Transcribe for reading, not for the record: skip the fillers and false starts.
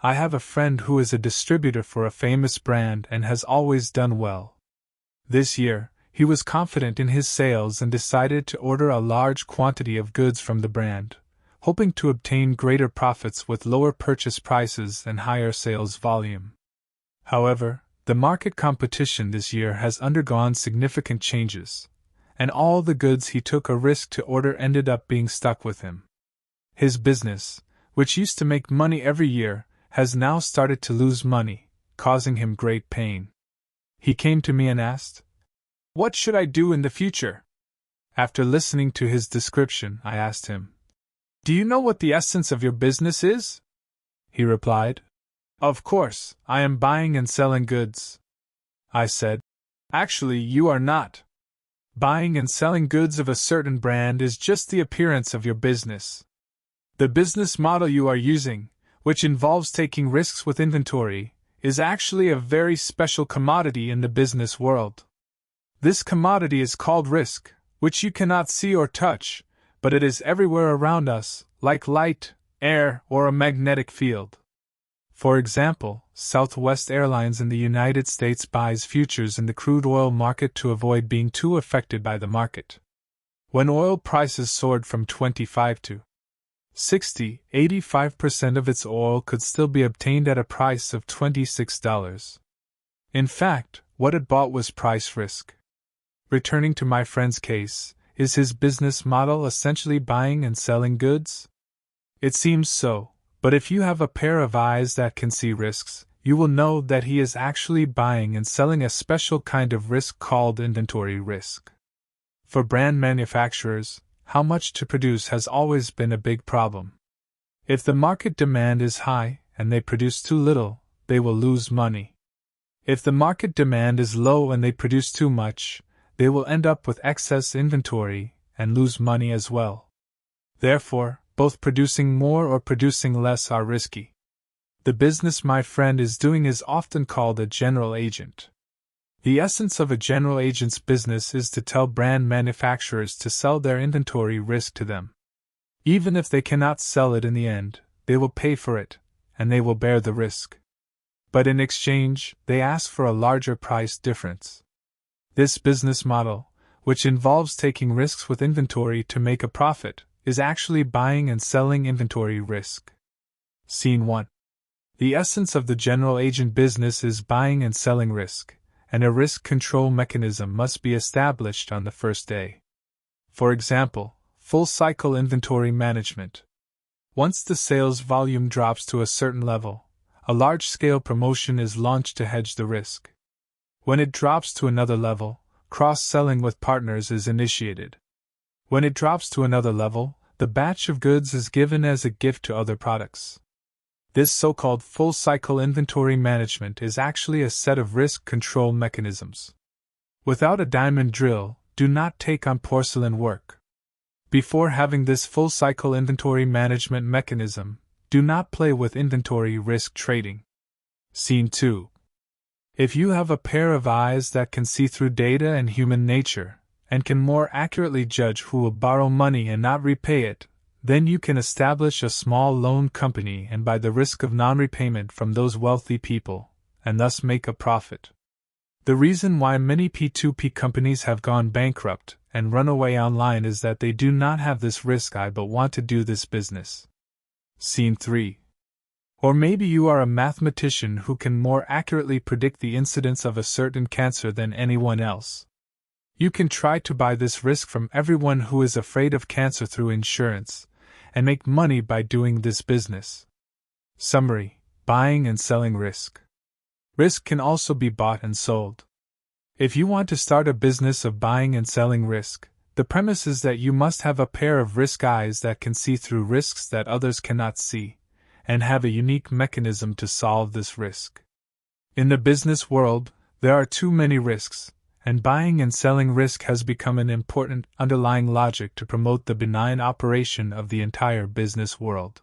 I have a friend who is a distributor for a famous brand and has always done well. This year, he was confident in his sales and decided to order a large quantity of goods from the brand, hoping to obtain greater profits with lower purchase prices and higher sales volume. However, the market competition this year has undergone significant changes, and all the goods he took a risk to order ended up being stuck with him. His business, which used to make money every year, has now started to lose money, causing him great pain. He came to me and asked, "What should I do in the future?" After listening to his description, I asked him, "Do you know what the essence of your business is?" He replied, "Of course, I am buying and selling goods." I said, "Actually, you are not. Buying and selling goods of a certain brand is just the appearance of your business. The business model you are using, which involves taking risks with inventory, is actually a very special commodity in the business world. This commodity is called risk, which you cannot see or touch, but it is everywhere around us, like light, air, or a magnetic field. For example, Southwest Airlines in the United States buys futures in the crude oil market to avoid being too affected by the market. When oil prices soared from 25 to 60, 85% of its oil could still be obtained at a price of $26. In fact, what it bought was price risk. Returning to my friend's case, is his business model essentially buying and selling goods? It seems so, but if you have a pair of eyes that can see risks, you will know that he is actually buying and selling a special kind of risk called inventory risk. For brand manufacturers, how much to produce has always been a big problem. If the market demand is high and they produce too little, they will lose money. If the market demand is low and they produce too much, they will end up with excess inventory and lose money as well. Therefore, both producing more or producing less are risky. The business my friend is doing is often called a general agent. The essence of a general agent's business is to tell brand manufacturers to sell their inventory risk to them. Even if they cannot sell it in the end, they will pay for it, and they will bear the risk. But in exchange, they ask for a larger price difference. This business model, which involves taking risks with inventory to make a profit, is actually buying and selling inventory risk. Scene 1. The essence of the general agent business is buying and selling risk, and a risk control mechanism must be established on the first day. For example, full cycle inventory management. Once the sales volume drops to a certain level, a large-scale promotion is launched to hedge the risk. When it drops to another level, cross-selling with partners is initiated. When it drops to another level, the batch of goods is given as a gift to other products. This so-called full-cycle inventory management is actually a set of risk control mechanisms. Without a diamond drill, do not take on porcelain work. Before having this full-cycle inventory management mechanism, do not play with inventory risk trading. Scene 2. If you have a pair of eyes that can see through data and human nature, and can more accurately judge who will borrow money and not repay it, then you can establish a small loan company and buy the risk of non-repayment from those wealthy people, and thus make a profit. The reason why many P2P companies have gone bankrupt and run away online is that they do not have this risk eye but want to do this business. Scene 3. Or maybe you are a mathematician who can more accurately predict the incidence of a certain cancer than anyone else. You can try to buy this risk from everyone who is afraid of cancer through insurance, and make money by doing this business. Summary: buying and selling risk. Risk can also be bought and sold. If you want to start a business of buying and selling risk, the premise is that you must have a pair of risk eyes that can see through risks that others cannot see, and have a unique mechanism to solve this risk. In the business world, there are too many risks, and buying and selling risk has become an important underlying logic to promote the benign operation of the entire business world.